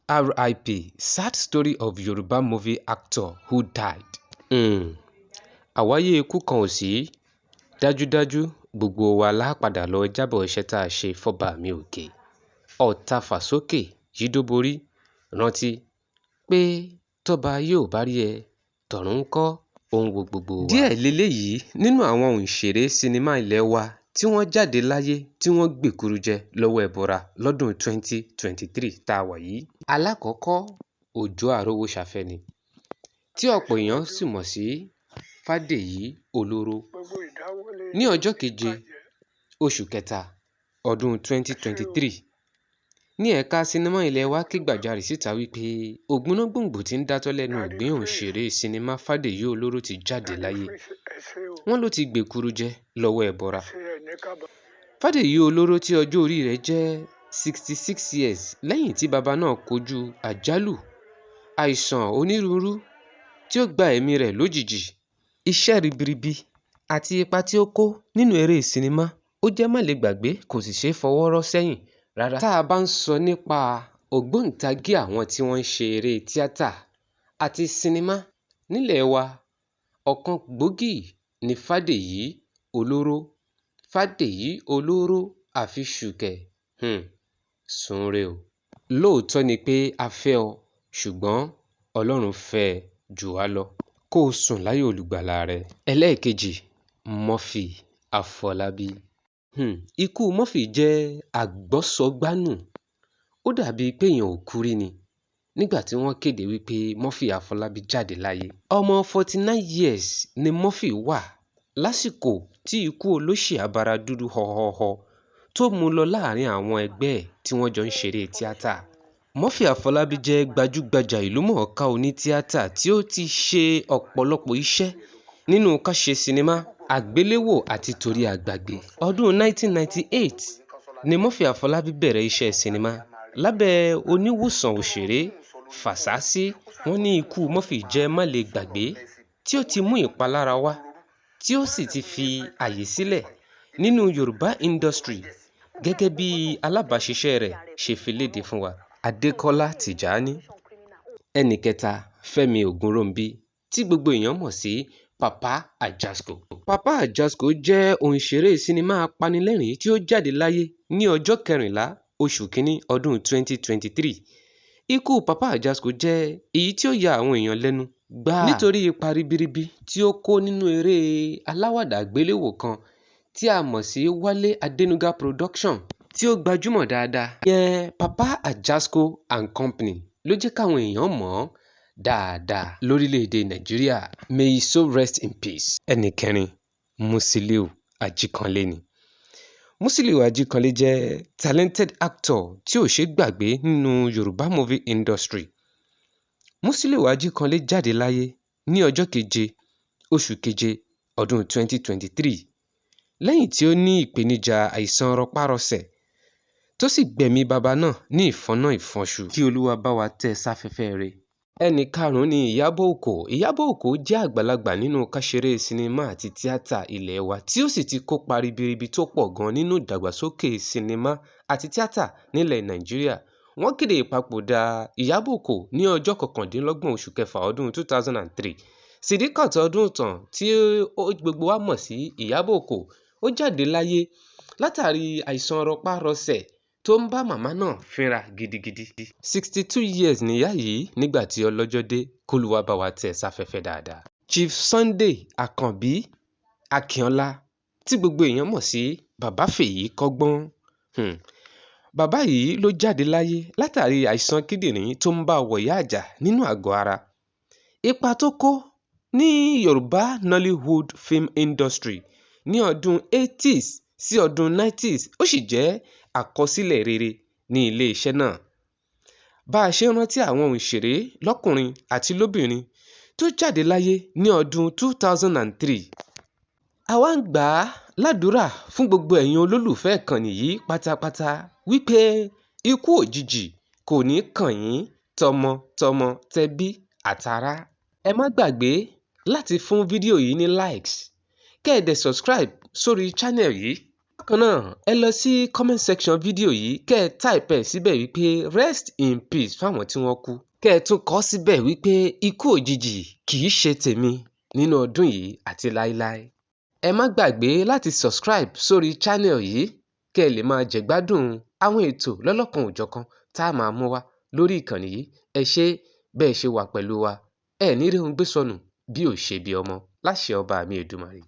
RIP, sad story of Yoruba movie actor who died. Àwáyé ikú kan ò sí. Dájúdájú gbogbo wa lápadà lọ jábọ̀ iṣẹ́ tá a ṣe fọ́ba mi òkè. Ọ̀tá fàsókè yídóborí rántí pé tọ́ba yóò bá rí ẹ tọ̀run ńkọ́ ohun wo gbogbo wa. Díẹ̀ leléyìí nínú àwọn òǹṣèré sinimá ilé wa tí wọ́n jáde láyé tí wọ́n gbèkúrú jẹ lọ́wọ́ ẹbọra lọ́dún 2023 tá a wà yìí. Alákọ̀ọ́kọ́ Òjó Àrówóṣafẹ́ni tí ọ̀pọ̀ èèyàn sì mọ̀ sí Fádèyí Olóró. Ní ọjọ́ 7 oṣù kẹta ọdún 2023 ní ẹ̀ka sinimá ilé wa ké gbàjarè síta wípé ògbónágbòǹgbò tí ń dátọ́ lẹ́nu ìgbín òǹṣèré sinimá Fádèyí Olóró ti jáde láyé. Wọ́n ló ti gbèkúrú jẹ lọ́wọ́ ẹbọra. Fádèyí Olóró tí ọjọ́ orí rẹ̀ jẹ́ 66 years lẹ́yìn tí bàbá náà kojú àjálù àìsàn onírúurú tí ó gba ẹ̀mí rẹ̀ lójijì. Iṣẹ́ ribiribi àti ipa tí ó kó nínú eré sinimá ó jẹ́ má lè gbàgbé, kò sì ṣeé fọwọ́ rọ́ sẹ́yìn rárá. Tá a bá ń sọ nípa ògbóǹtagí àwọn tí wọ́n ń ṣe eré tíátà àti sinimá nílẹ̀ wa, ọ̀kan gbòógì ni Fádèyí Olóró. Fádèyí Olóró àfiṣùkẹ̀ sùnre o. Lóòótọ́ ni pé a fẹ́ ọ, ṣùgbọ́n Ọlọ́run fẹ́ ẹ jù wá lọ. Kó o sùn láyọ̀ olùgbàlà rẹ. Ẹlẹ́ẹ̀kejì, Murphy Afọlábí. Ikú Murphy jẹ́ àgbọ́sọgbánù. Ó dàbí pé èèyàn ò kú rí ni nígbà tí wọ́n kéde wípé Murphy Afọlábí jáde láyé. Ọmọ 49 years ni Murphy wà lásìkò tí ikú olóṣì abara dúdú họhọhọ tó mú lọ láàrin àwọn ẹgbẹ́ ẹ̀ tí wọ́n jọ ń ṣeré tíátà. Murphy Afọlábí jẹ́ gbajúgbajà ìlúmọ̀ọ́ká onítíátà tí ó ti ṣe ọ̀pọ̀lọpọ̀ iṣẹ́ nínú ká ṣe sinimá, àgbéléwò àti torí àgbàgbé. Ọdún 1998 ni Murphy Afọlábí bẹ̀rẹ̀ iṣẹ́ sinimá lábẹ́ oníwòsàn òṣèré Fàsásí. Wọ́n ní ikú Murphy jẹ́ má lè gbàgbé tí ó ti mú ìpalára wá tí ó sì ti fi àyè sílẹ̀ nínú Yorùbá industry gẹ́gẹ́ bí alábàáṣiṣẹ́ rẹ̀ ṣe fi léde fún wa. Adékọ́lá Tìjání. Ẹnì kẹta, Fẹ́mi Ògúnròǹbí tí gbogbo èèyàn mọ̀ sí Papa Ajasco. Papa Ajasco jẹ́ òǹṣèré sinimá apanilẹ́rìn tí ó jáde láyé ní ọjọ́ 14 oṣù kínní ọdún 2023. Ikú Papa Ajasco jẹ́ èyí tí ó ya àwọn èèyàn lẹ́nu gbáà nítorí ipa ribiribi tí ó kó nínú eré aláwàdà àgbéléwò kan tí a mọ̀ sí Wálé Adénúgá production tí ó gbajúmọ̀ dáadáa. Ìyẹn Papa Ajasco and Company ló jẹ́ káwọn èèyàn mọ̀ ọ́ dáadáa lórílẹ̀‐èdè Nàìjíríà. May his soul rest in peace. Ẹnì kẹrin, Musiliu Ajíkanlé ni. Musiliu Ajíkanlé jẹ́ talented actor tí ò ṣeé gbàgbé nínú Yorùbá movie industry. Musiliu Ajíkanlé jáde láyé ní ọjọ́ 7 oṣù keje ọdún 2023 lẹ́yìn tí ó ní ìpèníjà àìsàn rọpárọsẹ̀ tó sì gbẹ̀mí bàbá náà ní ìfọ́nà ìfọ́nṣu. Kí Olúwa bá wa tẹ́ sáfẹ́fẹ́ rẹ̀. Ẹnì karùn-ún ni Ìyábọ̀ Òkò. Ìyábọ̀ Òkò jẹ́ àgbàlagbà nínú káṣeré sinimá àti tíátà ilé wa tí ó sì ti kópa ribiribi tó pọ̀ gan nínú ìdàgbàsókè sinimá àti tíátà nílẹ̀ Nàìjíríà. Wọ́n kéde ìpapòdà Ìyábọ̀ Òkò ní ọjọ́ 29 oṣù kẹfà ọdún 2003. Sidikat Ọdúntàn tí gbogbo wa mọ̀ sí Ìyábọ̀ Òkò ó jáde láyé látàrí àìsàn rọpárọsẹ̀ tó ń bá màmá náà fínra gidigidi. 62 years nìyá yìí nígbà tí ọlọ́jọ́ dé. K'Olúwa bá wa tẹ́ sáfẹ́fẹ́ dáadáa. Chief Sunday Àkànbí Akínọlá tí gbogbo èèyàn mọ̀ sí Bàbá Fèyí Kọ́gbọ́n. Bàbá yìí ló jáde láyé látàrí àìsàn kíndìnrín tó ń bá wọ̀yá àjà nínú àgọ́ ara. Ipa tó kó ní Yoruba Nollywood film industry ní ọdún 80s sí ọdún 90s ó sì jẹ́ àkọsílẹ̀ rere ní ilé iṣẹ́ náà. Bá a ṣe rántí àwọn òǹṣèré lọ́kùnrin àti lóbìnrin tó jáde láyé ní ọdún 2003. Àwa ń gbà á ládùúrà fún gbogbo ẹ̀yin olólùfẹ́ ìkànnì yìí pátápátá wípé ikú òjijì kò ní kàn yín tọmọtọmọ tẹbí àtará. Ẹ má gbàgbé láti fún fídíò yìí ní likes kẹ́ ẹ dẹ̀ subscribe sórí channel yìí Bákan náà, ẹ lọ sí comment section fídíò yìí kẹ́ ẹ type ẹ̀ síbẹ̀ wípé rest in peace fáwọn tí wọ́n kú. Kẹ́ ẹ tún kọ síbẹ̀ wípé ikú òjijì kì í ṣe tèmi nínú ọdún yìí àti láíláí. Ẹ má gbàgbé láti subscribe sórí channel yìí kẹ́ ẹ lè máa jẹ̀gbádùn àwọn ètò lọ́lọ́kan-ò-jọ̀kan tá a máa mú wá lórí ìkànnì yìí. Ẹ ṣé bẹ́ẹ̀ ṣe wà pẹ̀lú wa. Ẹ ní rí ohun gbé sọnù bí ò ṣe bí ọmọ láṣẹ ọba mi Èdùmàrè.